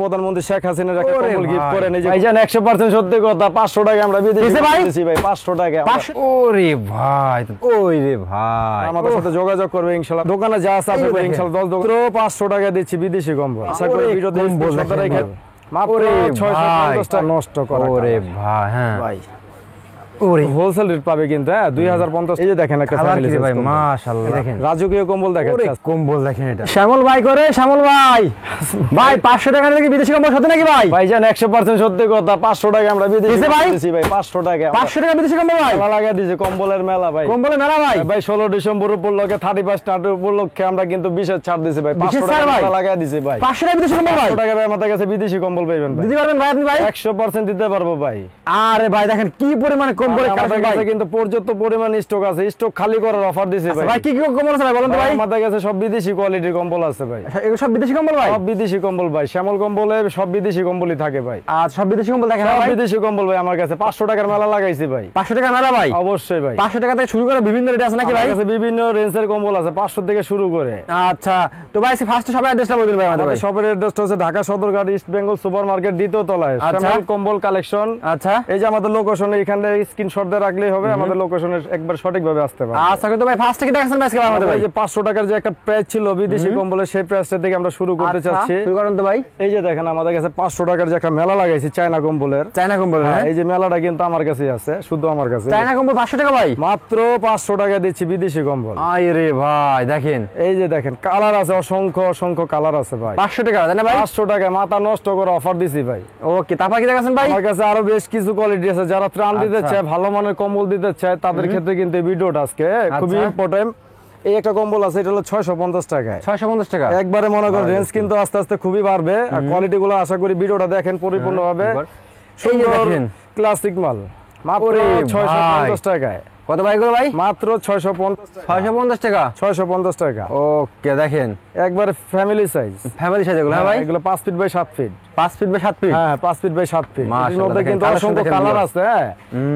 প্রধানমন্ত্রী শেখ হাসিনার একটা কম্বল গিফট করে ভাইজান 100% সত্যি কথা 500 টাকা আমরা বিদেশে দিয়েছি ভাই 500 টাকা। ওরে ভাই ওরে ভাই আমাদের সাথে যোগাযোগ করবে ইনশাআল্লাহ। দোকানে যা আছে আপনি ইনশাআল্লাহ 10 দোকান 500 টাকা দিচ্ছি বিদেশি কম্বল। আশা করি ভিডিও দেখে মাত্র 650 টাকা নষ্ট করা। ওরে ভাই হ্যাঁ ভাই ওরে হোলসেল রেট পাবে কিন্তু হ্যাঁ 2050। এই যে দেখেন একটা ফ্যামিলি ভাই মাশাআল্লাহ দেখেন রাজকীয় কম্বল দেখেন কম্বল দেখেন এটা শ্যামল ভাই করে শ্যামল ভাই ভাই 500 টাকা থেকে বিদেশি কম্বল সত্যি নাকি ভাই? ভাইজান 100% সত্যি কথা 500 টাকা আমরা বিদেশে দিয়েছি ভাই 500 টাকা 500 টাকা বিদেশি কম্বল ভাই মেলা লাগা দিয়েছে কম্বলের মেলা ভাই কম্বলের মেলা ভাই ভাই 16 ডিসেম্বর উপলক্ষে 31 স্টার্ট উপলক্ষে আমরা কিন্তু বিশেষ ছাড় দিয়েছি ভাই 500 টাকা মেলা লাগা দিয়েছি ভাই 500 টাকা বিদেশি কম্বল ভাই 500 টাকা ভাই আমাদের কাছে বিদেশি কম্বল পাবেন ভাই দিতে পারবেন ভাই আপনি ভাই 100% দিতে পারবো ভাই। আরে ভাই দেখেন কি পরিমাণে কম্বলের কাছে কিন্তু পর্যাপ্ত পরিমাণ স্টক আছে স্টক খালি করার অফার দিয়েছি ভাই। ভাই কি কি কম্বল আছে ভাই বলেন তো ভাই? আমাদের কাছে সব বিদেশি কোয়ালিটির কম্বল আছে ভাই। এগুলো সব বিদেশি কম্বল ভাই? সব বিদেশি কম্বল ভাই শ্যামল কম্বলে সব বিদেশি কম্বলই থাকে ভাই। আর সব বিদেশি কম্বল দেখেন সব ভাই বিদেশি কম্বল ভাই আমার কাছে 500 টাকার মেলা লাগাইছি ভাই 500 টাকা মেলা ভাই অবশ্যই ভাই 500 টাকা থেকে শুরু করে বিভিন্ন রেট আছে নাকি ভাই? আমার কাছে বিভিন্ন রেঞ্জের কম্বল আছে 500 থেকে শুরু করে। আচ্ছা তো ভাই ফার্স্ট সবাই অ্যাড্রেসটা বলে দিন ভাই আমাদের ভাই। শপের অ্যাড্রেসটা হচ্ছে Dhaka Sadarghat east Bengal super market দ্বিতীয় তলায় শ্যামল কম্বল কালেকশন। আচ্ছা এই যে আমাদের লোকেশন এখানে স্ক্রিনশট দিয়ে রাখলেই হবে আমাদের লোকেশনে একবার সঠিকভাবে আসতে পারবে। আচ্ছা কিন্তু ভাই ফার্স্ট থেকে দেখাছেন আজকে আমাদের ভাই এই যে 500 টাকার যে একটা প্রাইস ছিল বিদেশি কম্বলের সেই প্রাইসটা থেকে আমরা শুরু করতে চাচ্ছি। শুরু করেন তো ভাই। এই যে দেখেন আমাদের কাছে 500 টাকার যে একটা মেলা লাগাইছি চায়না কম্বলের। চায়না কম্বল হ্যাঁ এই যে মেলাটা কিন্তু আমার কাছেই আছে শুধু আমার কাছে। চায়না কম্বল 500 টাকা ভাই মাত্র 500 টাকা দিচ্ছি বিদেশি কম্বল। আরে ভাই দেখেন এই যে দেখেন কালার আছে অসংখ্য অসংখ্য কালার আছে ভাই 500 টাকা জানেন ভাই 500 টাকা মাথা নষ্ট করে অফার দিছি ভাই। ওকে তারপর কি দেখাছেন ভাই? আমার কাছে আরো বেশ কিছু কোয়ালিটি আছে যারা ত্রাণ দিতে চায় ভালো মানের কম্বল দিতে চায় তাদের ক্ষেত্রে কিন্তু এই ভিডিওটা আজকে খুবই ইম্পর্টেন্ট। এই একটা কম্বল আছে এটা হলো 650 টাকায় 650 টাকা একবারে মনে করেন রেঞ্জ কিন্তু আস্তে আস্তে খুবই বাড়বে আর কোয়ালিটি গুলো আশা করি ভিডিওটা দেখেন পরিপূর্ণভাবে সুন্দর ক্লাসিক মাল মাত্র 650 টাকায়। কত ভাই গুলো ভাই? মাত্র 650 টাকা 650 টাকা। ওকে দেখেন একবারে ফ্যামিলি সাইজ এগুলো হ্যাঁ ভাই এগুলো 5 feet by 7 feet 5 feet by 7 feet হ্যাঁ 5 ফিট বাই 7 ফিট এর মধ্যে কিন্তু অসংখ্য কালার আছে।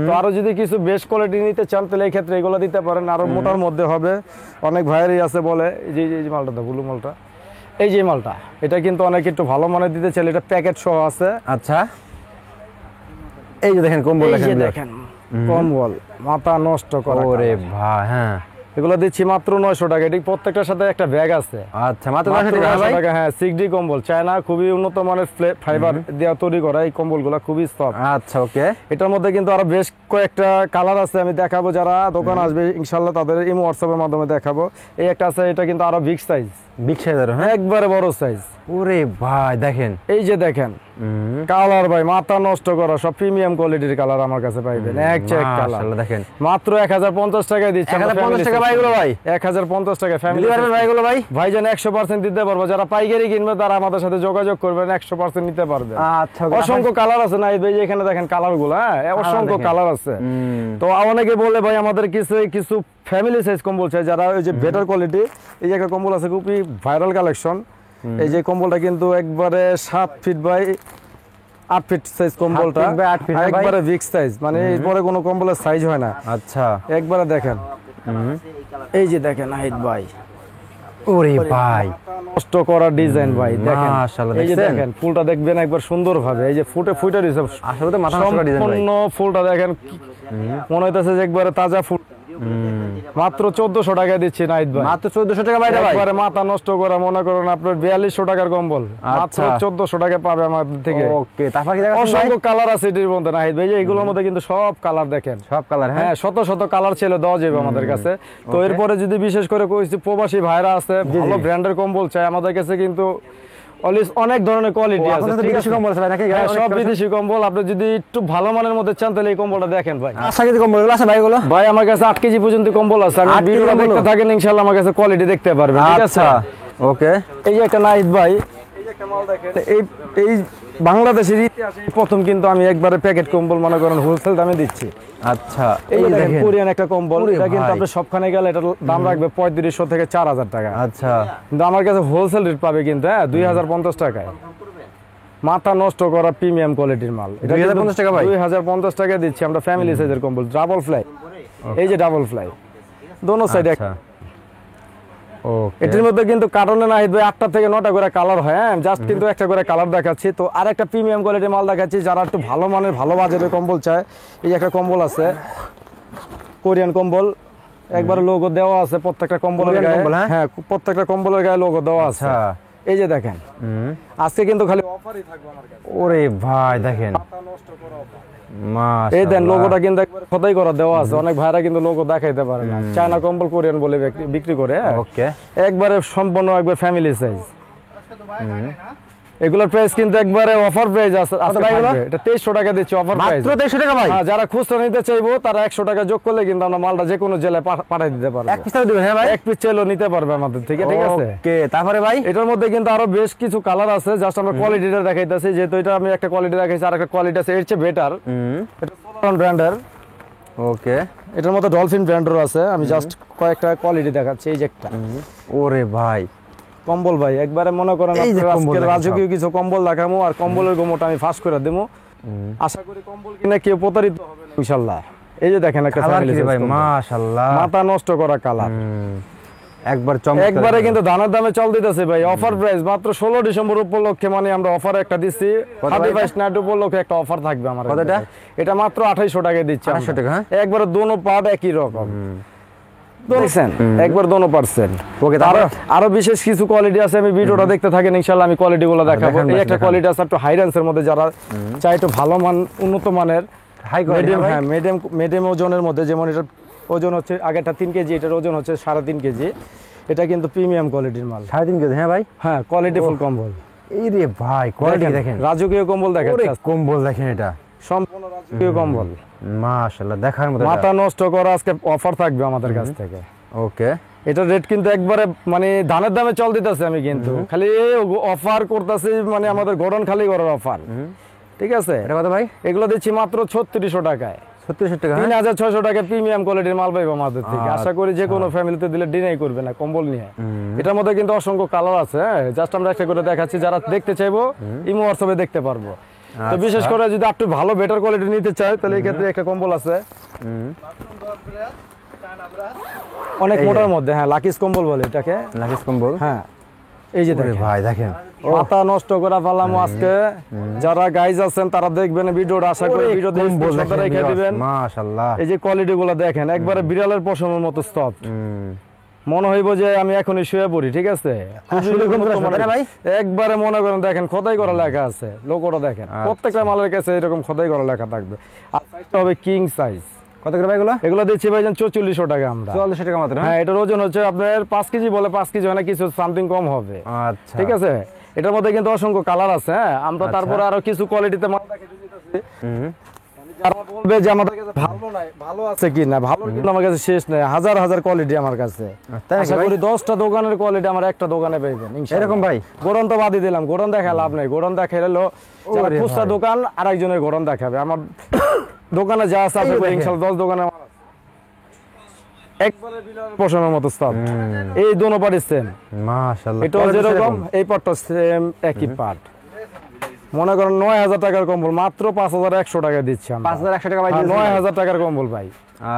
তো আরো যদি কিছু বেস্ট কোয়ালিটি নিতে চান তাহলে এই ক্ষেত্রে এগুলো দিতে পারেন আরো মোটার মধ্যে হবে। অনেক ভাইয়েরই আছে বলে এই যে মালটা ব্লু মালটা এই যে মালটা এটা কিন্তু অনেক একটু ভালো মানের দিতে চাইলে এটা প্যাকেট সহ আছে। আচ্ছা এই যে দেখেন কম্বল দেখেন কম্বল মাথা নষ্ট করা। ওরে ভাই হ্যাঁ এগুলো দিচ্ছি মাত্র 900 টাকা। এটি প্রত্যেকটার সাথে একটা ব্যাগ আছে। আচ্ছা মাত্র 900 টাকা হ্যাঁ 6D কম্বল চায়না খুবই উন্নত মানের ফাইবার দিয়ে তৈরি করা এই কম্বলগুলো খুবই সফট। আচ্ছা ওকে এটার মধ্যে কিন্তু আরো বেশ কয়েকটা কালার আছে আমি দেখাবো যারা দোকান আসবে ইনশাআল্লাহ তাদের ইমো হোয়াটসঅ্যাপের মাধ্যমে দেখাবো। এই একটা আছে এটা কিন্তু আরো বিগ সাইজ হ্যাঁ একবারে বড় সাইজ। ওরে ভাই দেখেন এই যে দেখেন কালার ভাই মাথা নষ্ট করা সব প্রিমিয়াম কোয়ালিটির কালার আমার কাছে পাইবেন এক চেক কালার দেখেন মাত্র 1050 টাকায় দিচ্ছি 1050 টাকা ভাই এগুলো ভাই 1050 টাকা ফ্যামিলি ভাই এগুলো ভাই ভাইজান 100% দিতে পারবো যারা পাইকারি কিনবে তারা আমাদের সাথে যোগাযোগ করবেন 100% নিতে পারবে। আচ্ছা অসংখ্য কালার আছে না এই যে এখানে দেখেন কালারগুলো হ্যাঁ অসংখ্য কালার আছে। তো অনেকে বলে ভাই আমাদের কিছু ফ্যামিলি সাইজ কম্বল চাই যারা ওই যে বেটার কোয়ালিটি। এই যে একটা কম্বল আছে খুবই ভাইরাল কালেকশন। এই যে কম্বলটা কিন্তু একবারে 7 ফিট বাই 8 ফিট সাইজ কম্বলটা একবারে বিগ সাইজ মানে এরপরে কোনো কম্বলের সাইজ হয় না। আচ্ছা একবারে দেখেন এই যে দেখেন হাইট ভাই ওরে ভাই নষ্ট করা ডিজাইন ভাই দেখেন মাশাআল্লাহ এই যে দেখেন ফুলটা দেখবেন একবার সুন্দর ভাবে এই যে ফুটে দিছে আসলে তো মাথা নষ্ট করা ডিজাইন ভাই সম্পূর্ণ ফুলটা দেখেন মনে হইতাছে যে একবারে তাজা ফুল। মাত্র 1400 টাকা দিচ্ছি নাইট ভাই মাত্র 1400 টাকা ভাই একবারে মাথা নষ্ট করা মনে করেন আপনার 4200 টাকার কম্বল মাত্র 1400 টাকা পাবে আমাদের থেকে। ওকে তারপর কি দেখেন অসংখ্য কালার আছে এর মধ্যে নাহিদ ভাই এগুলোর মধ্যে কিন্তু সব কালার দেখেন সব কালার হ্যাঁ শত শত কালার ছিল দেওয়া যাবে আমাদের কাছে। তো এরপরে যদি বিশেষ করে কইছি প্রবাসী ভাইরা আছে ভালো ব্র্যান্ডের কম্বল চাই আমাদের কাছে কিন্তু অনেক ধরনের কোয়ালিটি আছে বিদেশি কম্বল আছে নাকি সব বিদেশি কম্বল আপনি যদি একটু ভালো মানের মধ্যে চান তাহলে এই কম্বলটা দেখেন ভাই। আচ্ছা কেজি কম্বল আছে ভাই এগুলো ভাই আমার কাছে 8 কেজি পর্যন্ত কম্বল আছে আমি ভিডিওটা দেখতে থাকেন ইনশাআল্লাহ আমার কাছে কোয়ালিটি দেখতে পারবেন ঠিক আছে। ওকে এই যে একটা নাইট ভাই এই যে একটা মাল দেখেন এই বাংলাদেশের ইতিহাসে প্রথম কিন্তু আমি একবারে প্যাকেট কম্বল মনে করেন হোলসেল দামে দিচ্ছি। আচ্ছা এই দেখেন কোরিয়ান একটা কম্বল এটা কিন্তু আপনি সবখানে গেলে এটার দাম রাখবে 3500 থেকে 4000 টাকা। আচ্ছা কিন্তু আমার কাছে হোলসেল রেট পাবে কিন্তু 2050 টাকায় মাথা নষ্ট করা প্রিমিয়াম কোয়ালিটির মাল। এটা 2050 টাকা ভাই 2050 টাকা দিচ্ছি আমরা ফ্যামিলি সাইজের কম্বল ডাবল ফ্লাই এই যে ডাবল ফ্লাই দোনো সাইডে ওকে এটির মধ্যে কিন্তু কার্টনে নাহিদ ভাই 8টা থেকে 9টা করে কালার হয়, হ্যাঁ জাস্ট কিন্তু একটা করে কালার দেখাচ্ছি। তো আর একটা প্রিমিয়াম কোয়ালিটির মাল দেখাচ্ছি, যারা একটু ভালো মানের ভালো বাজেটের কম্বল চায়। এই একটা কম্বল আছে, কোরিয়ান কম্বল, একবার লোগো দেওয়া আছে প্রত্যেকটা কম্বলের কোরিয়ান গায়ে। কম্বল, হ্যাঁ? হ্যাঁ, প্রত্যেকটা কম্বলের গায়ে লোগো দেওয়া আছে। আচ্ছা এই যে দেখেন, আজকে কিন্তু খালি অফারই থাকবে আমার কাছে। ওরে ভাই দেখেন মাথা নষ্ট করা offer। মাশাআল্লাহ এই দেন লোগোটা কিন্তু একবার খোদাই করা দেওয়া আছে, অনেক ভাইরা কিন্তু লোগো দেখাইতে পারে না, চায়না কম্বল কোরিয়ান বলে বিক্রি করে, হ্যাঁ? ওকে একবারে সম্পূর্ণ একবার ফ্যামিলি সাইজ। এগুলোর প্রাইস কিন্তু একবারে অফার প্রাইস আছে। আচ্ছা ভাই, এটা 2300 টাকা দিচ্ছি অফার প্রাইস। মাত্র 2300 টাকা ভাই? হ্যাঁ, যারা খুচরা নিতে চাইবো তারা 100 টাকা যোগ করলে কিন্তু আমরা মালটা যে কোনো জেলায় পাঠিয়ে দিতে পারবো। এক পিস দিবেন? হ্যাঁ ভাই, এক পিস চাইলেও নিতে পারবে আমাদের থেকে, ঠিক আছে? ওকে তারপরে ভাই এটার মধ্যে কিন্তু আরো বেশ কিছু কালার আছে, জাস্ট আমরা কোয়ালিটিটা দেখাইতেছি, যেহেতু এটা আমি একটা কোয়ালিটি দেখাইছি, আর একটা কোয়ালিটি আছে এর চেয়ে বেটার। এটা সোলারন ব্র্যান্ডের, ওকে এটার মধ্যে ডলফিন ব্র্যান্ডের আছে। আমি জাস্ট কয়েকটা কোয়ালিটি দেখাচ্ছি। এই যে একটা ওরে ভাই কম্বল ভাই, একবারে মনে করেন এই যে আপনার কম্বল আজকের দেখেন রাজকীয় কিছু কম্বল দেখামো, আর কম্বলের গোমোটা আমি ফাঁস করে দেবো। আশা করি কম্বল কিনে কেউ প্রতারিত হবে না ইনশাআল্লাহ। এই যে দেখেন একটা কালার ফ্যামিলি কি রে ভাই, মাশাআল্লাহ মাথা নষ্ট করা কালার, একবার চমৎকার। একবারে কিন্তু দানের দামে চল দিতেছে ভাই। অফার প্রাইস মাত্র 16 ডিসেম্বর উপলক্ষে, মানে আমরা অফার একটা দিচ্ছি, 31 নাইট উপলক্ষে একটা অফার থাকবে আমার। কতটা? এটা মাত্র 2800 টাকায় দিচ্ছি। 2800 টাকা, হ্যাঁ? একবারে দোনো পার্ট একই রকম, দেখছেন একবার দোনো পার্সেন্ট। ওকে আরো তারপর আরো বিশেষ কিছু কোয়ালিটি আছে, আমি ভিডিওটা দেখতে থাকেন ইনশাআল্লাহ, আমি কোয়ালিটি গুলো দেখাবো। দেখান এই ভাই, একটা দেখান। কোয়ালিটি আছে একটু হাই রেঞ্জের মধ্যে, যারা চাই একটু ভালো মান উন্নত মানের হাই মিডিয়াম, কোয়ালিটি হ্যাঁ মিডিয়াম ওজনের মধ্যে, যেমন এটার ওজন হচ্ছে আগেরটা 3 কেজি, এটার ওজন হচ্ছে 3.5 কেজি। এটা কিন্তু প্রিমিয়াম কোয়ালিটির মাল, 3.5 কেজি, হ্যাঁ ভাই? হ্যাঁ কোয়ালিটি ফুল কম্বল। এই রে ভাই কোয়ালিটি দেখেন, রাজকীয় কম্বল দেখেন, ওরে কম্বল দেখেন, এটা সম্পূর্ণ রাজকীয় কম্বল, মাশাআল্লাহ দেখার মতো। মাথা নষ্ট করা আজকে অফার থাকবে আমাদের কাছ থেকে। ওকে এটা রেট কিন্তু একবারে মানে ধানের দামে চল দিতেছে, আমি কিন্তু খালি অফার করতেছি, মানে আমাদের গড়ন খালি করার অফার, ঠিক আছে? এটা কত ভাই? এগুলো দিচ্ছি মাত্র 3600 টাকায়, 3600 টাকা, হ্যাঁ? 3600 টাকা প্রিমিয়াম কোয়ালিটির মাল পাইবো আমাদের থেকে। আশা করি যে কোনো ফ্যামিলিতে দিলে ডিনাই করবে না কম্বল নিয়ে। এটার মধ্যে কিন্তু অসংখ্য কালার আছে, জাস্ট আমরা একটা করে দেখাচ্ছি, যারা দেখতে চাইবো ইমো হোয়াটসঅ্যাপে দেখতে পারবো। তো বিশেষ করে যদি একটু ভালো বেটার কোয়ালিটি নিতে চায়, তাহলে এই ক্ষেত্রে একটা কম্বল আছে অনেক মোটার মধ্যে, হ্যাঁ লাকিস কম্বল বলে এটাকে, লাকিস কম্বল, হ্যাঁ। এই যে ওরে দেখেন ভাই দেখেন, মাথা নষ্ট করা ফেলাম আজকে। যারা গাইজ আছেন তারা দেখবেন ভিডিওটা, আশা করি ভিডিও দেখে রেখে দিবেন। মাশাআল্লাহ এই যে কোয়ালিটি গুলো দেখেন, একবারে বিড়ালের পশমের মতো সফট, মনে হইব যে আমি এখনই শুয়ে পড়ি, ঠিক আছে? ভাই একবারে মনে করেন দেখেন খোদাই করা লেখা আছে, লোগোটা দেখেন, প্রত্যেকটা মালের কাছে এরকম খোদাই করা লেখা থাকবে। আর সাইজটা হবে কিং সাইজ। কত করে ভাই এগুলো? এগুলো দিচ্ছি ভাইজান 4400 টাকা আমরা। 4400 টাকা মাত্র, হ্যাঁ, এটার ওজন হচ্ছে আপনার 5 কেজি বলে 5 কেজি হয় না, কিছু সামথিং কম হবে, আচ্ছা ঠিক আছে? এটার মধ্যে কিন্তু অসংখ্য কালার আছে, হ্যাঁ। আমরা তারপরে আরো কিছু কোয়ালিটিতে মাল দেখাই দিতেছি। যারা বলবে যে আমাদের কাছে ভালো নাই, ভালো আছে কি না, ভালো কিন্তু আমার কাছে শেষ নাই, হাজার হাজার কোয়ালিটি আমার কাছে। তাই নাকি আশা ভাই? করি 10টা দোকানের কোয়ালিটি আমার একটা দোকানে পাইবেন ইনশাআল্লাহ। এরকম ভাই? গোডন তো বাদই দিলাম, গোডন দেখা লাভ নাই, গোডন দেখাইলো যারা ওরে খুচরা ভাই। দোকান আরেকজনের গোডন দেখাবে। আমার দোকানে যা আছে এই দেখেন। ইনশাআল্লাহ 10 দোকানে আমার আছে। একবারে বিলার পশমের মতো স্টাফ, এই দোনো পার্টি সেম, মাশাআল্লাহ এটাও যেরকম এই পার্টটা সেম একই পার্ট। মনে করেন 9000 টাকার কম্বল মাত্র 5100 টাকা দিচ্ছি আমরা। 5100 টাকা ভাই দিয়েছেন? 9000 টাকার কম্বল ভাই।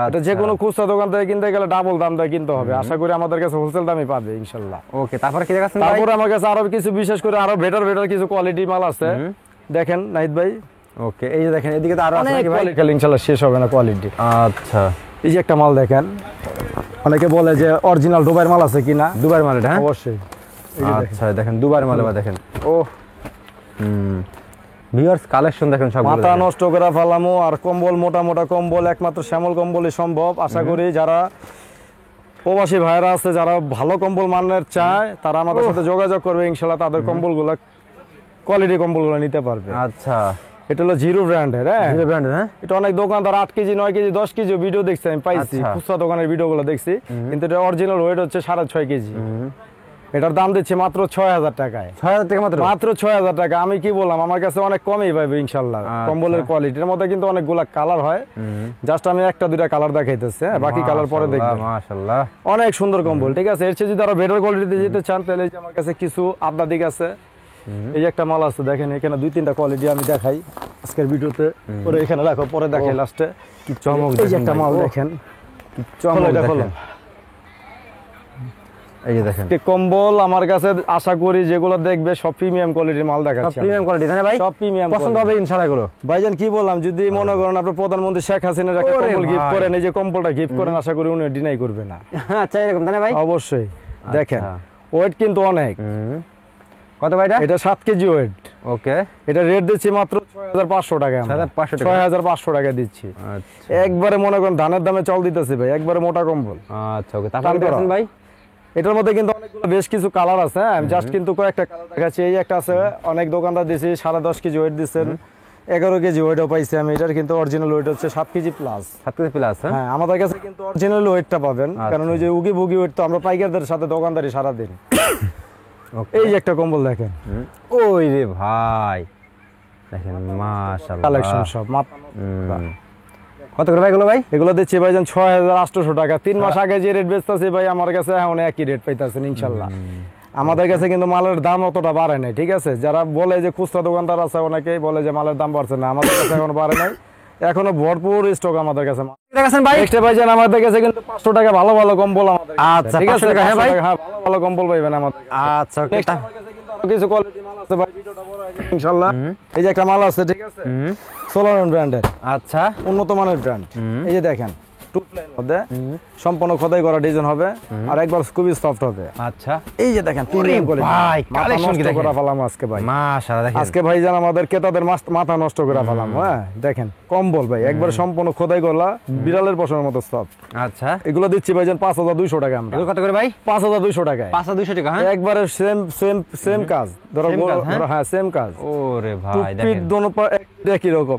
এটা যে কোনো খুচরা দোকান থেকে কিনতে গেলে ডাবল দাম দিয়ে কিনতে হবে, আশা করি আমাদের কাছে হোলসেল দামই পাবে ইনশাআল্লাহ। ওকে তারপরে কি দেখাচ্ছেন ভাই? তারপর আমার কাছে আরো কিছু বিশেষ করে আরো বেটার কিছু কোয়ালিটি মাল আছে, দেখেন নাহিদ ভাই। ওকে এই যে দেখেন, এদিকে তো আরো আছে অনেক নাকি ভাই? কোয়ালিটি ইনশাআল্লাহ শেষ হবে না কোয়ালিটি। আচ্ছা এই যে একটা মাল দেখেন, অনেকে বলে যে অরিজিনাল দুবাইয়ের মাল আছে কিনা, দুবার মাল এটা, হ্যাঁ? অবশ্যই। আচ্ছা দেখেন দুবার মাল, বা দেখেন ও ভিউয়ার্স কালেকশন দেখেন সব মাথা নষ্ট করে ফেলামো। আর কম্বল মোটা মোটা কম্বল, একমাত্র শ্যামল কম্বলই সম্ভব। আশা করি যারা প্রবাসী ভাইরা আছে, যারা ভালো কম্বল মানের চায়, তারা আমাদের সাথে যোগাযোগ করবে ইনশাআল্লাহ, তাদের কম্বলগুলো কোয়ালিটি কম্বলগুলো নিতে পারবে। আচ্ছা এটা হলো জিরো ব্র্যান্ডের, হ্যাঁ জিরো ব্র্যান্ড, হ্যাঁ? এটা অনেক দোকানদার 8 কেজি 9 কেজি 10 কেজি ভিডিও দেখছি, আমি পাইছি আচ্ছা। খুচরা দোকানের ভিডিওগুলো দেখছি, কিন্তু এটা অরিজিনাল ওয়েট হচ্ছে 6.5 কেজি। এটার দাম দিচ্ছে মাত্র 6000 টাকায়, 6000 টাকা মাত্র? মাত্র 6000 টাকা। আমি কি বললাম, আমার কাছে অনেক কমই পাবে ইনশাআল্লাহ কম্বলের কোয়ালিটির মধ্যে, কিন্তু অনেকগুলা কালার হয়, জাস্ট আমি একটা দুইটা কালার দেখাইতেছি, হ্যাঁ বাকি কালার পরে দেখবেন। মাশাআল্লাহ অনেক সুন্দর কম্বল, ঠিক আছে? এর চেয়ে যদি আরো বেটার কোয়ালিটিতে যেতে চান, তাহলে এই যে আমার কাছে কিছু আপনাদিক আছে। এই যে একটা মাল আছে দেখেন, এখানে 2-3টা কোয়ালিটি আমি দেখাই আজকের ভিডিওতে, পরে এখানে রাখো, পরে দেখাই লাস্টে। কি চমক এই যে দেখেন একটা ভাই, মাল ও, দেখেন, কি চমক খোলো এটা খোলো। দেখেন। এই যে দেখেন কম্বল আমার কাছে আশা করি যেগুলো দেখবে সব প্রিমিয়াম কোয়ালিটির মাল দেখাচ্ছি। প্রিমিয়াম কোয়ালিটি তাই না ভাই? সব প্রিমিয়াম পছন্দ হবে ইনশাআল্লাহ এগুলো। ভাইজান কি বললাম, যদি মনে করেন আপনার প্রধানমন্ত্রী শেখ হাসিনার একটা ওরে কম্বল গিফট ভাই। করেন, এই যে কম্বলটা গিফট করেন, আশা করি উনি ডিনাই করবে না। আচ্ছা এরকম তাই না ভাই? অবশ্যই দেখেন ওয়েট কিন্তু অনেক। কত ভাই এটা 7 কেজি ওয়েট। ওকে, এটা রেট দিচ্ছি মাত্র 6500 টাকা। 6500 টাকা। 6500 টাকা দিচ্ছি। আচ্ছা একবারে মনে করেন ধানের দামে চাল দিতেছি ভাই, একবারে মোটা কম্বল। আচ্ছা ওকে, তারপরে দেখেন ভাই এটার মধ্যে কিন্তু অনেকগুলো বেশ কিছু কালার আছে। হ্যাঁ, আমি জাস্ট কিন্তু কয়েকটা কালার দেখাচ্ছি। এই একটা আছে, অনেক দোকানদার দিছি 10.5 কেজি ওয়েট দিচ্ছেন, 11 কেজি ওয়েটও পাইছি আমি। এটার কিন্তু অরিজিনাল ওয়েট হচ্ছে 7 কেজি প্লাস। 7 KG plus. হ্যাঁ, আমাদের কাছে কিন্তু অরিজিনাল ওয়েটটা পাবেন, কারণ ওই যে উগি বুগি ওয়েট তো আমরা পাইকারদের সাথে দোকানদারি সারাদিন। এই যে একটা কম্বল দেখেন, ওই রে ভাই দেখেন মাশাআল্লাহ কালেকশন সব মাত্র। কত করে ভাই এগুলো ভাই? এগুলো দিচ্ছি ভাইজান 6800 টাকা। 3 মাস আগে যে রেট বেচতেছি ভাই আমার কাছে এখন একই রেট পাইতেছেন ইনশাল্লাহ। আমাদের কাছে কিন্তু মালের দাম অতটা বাড়ে নাই, ঠিক আছে? যারা বলে যে খুচরা দোকানদার আছে অনেকেই বলে যে মালের দাম বাড়ছে না, আমাদের কাছে এখন বাড়ে নাই, এখনো ভরপুর স্টক আমাদের কাছে। দেখেন ভাই নেক্সট ভাইজান আমাদের কাছে কিন্তু 500 টাকা ভালো ভালো কম্বল আমাদের কাছে। আচ্ছা, ঠিক আছে 500 টাকা, হ্যাঁ ভাই? 500 টাকা, হ্যাঁ, ভালো ভালো কম্বল পাইবেন আমাদের কাছে। আচ্ছা ওকে, Next আমার কাছে কিন্তু আরো কিছু কোয়ালিটি মাল আছে ভাই, ভিডিওটা বড় হয়ে যাবে ইনশাআল্লাহ। এই যে একটা মাল আছে, ঠিক আছে, সোলারন ব্র্যান্ডের, আচ্ছা উন্নত মানের ব্র্যান্ড। এই যে দেখেন টু প্লেন মধ্যে সম্পূর্ণ খোদাই করা ডিজাইন হবে, আর একবার খুবই সফট হবে। আচ্ছা এই যে দেখেন প্রিমিয়াম কোয়ালিটি ভাই, কালেকশন কি দেখেন। করা ফেলাম আজকে ভাই, মাশাআল্লাহ দেখেন আজকে ভাইজান আমাদের ক্রেতাদের মাথা নষ্ট করে ফেলাম। হ্যাঁ দেখেন কম্বল ভাই একবার সম্পূর্ণ খোদাই করা, বিড়ালের পশমের মতো সফট। আচ্ছা এগুলো দিচ্ছি ভাইজান 5200 টাকা আমরা। এগুলো কত করে ভাই? 5200 টাকায় 5200 টাকা। হ্যাঁ একবারে সেম কাজ, ধরো Same কাজ, হ্যাঁ? হ্যাঁ সেম কাজ। ওরে ভাই টুপির দেখেন দোনো পা একই রকম।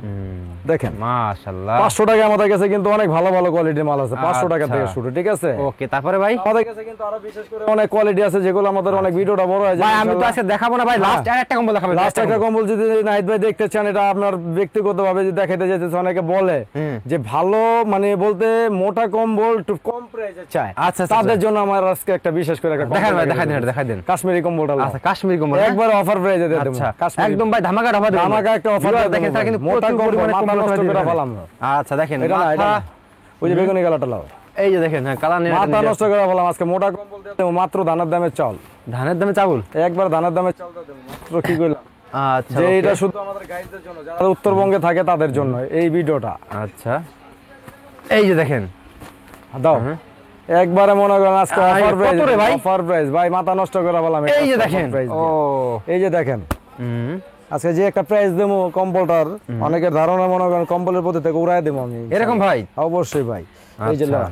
দেখেন মাশাআল্লাহ। 500 টাকা আমাদের কাছে কিন্তু অনেক ভালো ভালো কোয়ালিটির মাল আছে, 500 টাকা আচ্ছা। থেকে শুরু, ঠিক আছে? ওকে, তারপরে ভাই? আমাদের কাছে কিন্তু আরো বিশেষ করে অনেক কোয়ালিটি আছে যেগুলো আমাদের অনেক ভিডিওটা বড় হয়ে যায়। ভাই আমি তো আজকে দেখাবো না ভাই, লাস্ট আরেকটা কম্বল দেখাবেন। লাস্ট একটা কম্বল যদি নাহিদ ভাই দেখতে চান, এটা আপনার ব্যক্তিগতভাবে যদি দেখাইতে যেতেছে, অনেকে বলে যে ভালো মানে বলতে মোটা কম্বল একটু কম প্রাইসে চায়, আচ্ছা, তাদের জন্য আমার আজকে একটা বিশেষ করে একটা দেখান ভাই, কম্বল দেখাই দেন। কাশ্মীরি কম্বলটা নাও। আচ্ছা কাশ্মীরি কম্বল, হ্যাঁ? একবার অফার প্রাইসে দিয়ে দেব। আচ্ছা কাশ্মীরি একদম ভাই ধামাকা অফার দেবেন। ধামাকা একটা অফার ভিউয়ার দেখেন, দেখেন তার কিন্তু মোটা প্রচুর কম্বল পরিমাণে মাথা কম্বল নষ্ট করে ফেলাম। আচ্ছা দেখেন এটা না, এটা মাথা, না। ওই যে বেগুনি কালারটা লাও, এই যে দেখেন, হ্যাঁ কালার নিয়ে মাথা নষ্ট করে ফেলাম। আজকে মোটা কম্বল দিয়ে দেবো মাত্র ধানের দামের চাল। ধানের দামে চাউল। একবার ধানের দামের চালটা দেবো মাত্র। কি কইলাম আচ্ছা যে okay। এটা শুধু আমাদের গাইডদের জন্য, যারা উত্তরবঙ্গে থাকে তাদের জন্য এই ভিডিওটা। আচ্ছা এই যে দেখেন দাও একবারে মনে করেন আজকে আয়, অফার প্রাইস, কত রে ভাই? অফার প্রাইস ভাই, মাথা নষ্ট করে ফেলাম। এই যে দেখেন ও এই যে দেখেন হুম আজকে যে একটা প্রাইস দেবো কম্বলটার, অনেকের ধারণা মনে করেন কম্বলের প্রতি থেকে উড়াই দেবো আমি। এরকম ভাই? অবশ্যই ভাই। এই যে আচ্ছা। লন,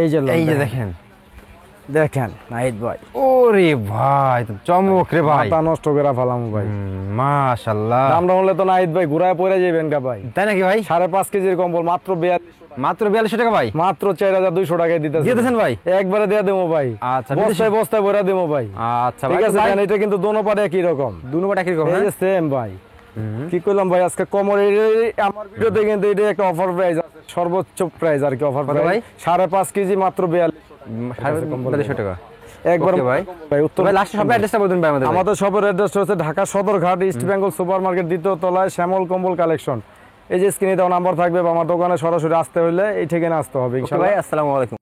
এই যে লন, এই যে দেখেন দেখেন নাহিদ ভাই, ওরে ভাই তো চমক রে ভাই, মাথা নষ্ট করে ফেলাম ভাই। মাশাআল্লাহ। দামটা হলে তো নাহিদ ভাই ঘুরায় পড়ে যাবেন গা ভাই। তাই নাকি ভাই? 5.5 কেজির কম্বল মাত্র 4200 মাত্র 4200 টাকা ভাই? মাত্র 4200 টাকায় দিতেছেন। দিতেছেন ভাই? একবারে দিয়ে দেবো ভাই। আচ্ছা বস্তায় বস্তায় ভরে দেবো ভাই। আচ্ছা ঠিক ভাই, আছে, কারণ এটা কিন্তু দোনো পারে একই রকম, দুনো পাট একই রকম, এই হ্যাঁ? যে সেম ভাই। কি কইলাম ভাই আজকে কমর আমার ভিডিওতে কিন্তু এটা একটা অফার প্রাইস আছে, সর্বোচ্চ প্রাইস আর কি অফার কত ভাই? প্রাইস 5.5 কেজি মাত্র 4200 টাকা। একবার Okay ভাই। ভাই উত্তর ভাই লাস্ট সবাই অ্যাড্রেসটা বলুন ভাই আমাদের। আমাদের শপের অ্যাড্রেস হচ্ছে Dhaka Sadarghat east Bengal super market, দ্বিতীয় তলায় শ্যামল কম্বল কালেকশন। এই যে স্ক্রিনে দেওয়া নাম্বার থাকবে বা আমার দোকানে সরাসরি আসতে হলে এই ঠিকানা আসতে হবে ওকে ইনশাআল্লাহ। ভাই, আসসালামু আলাইকুম।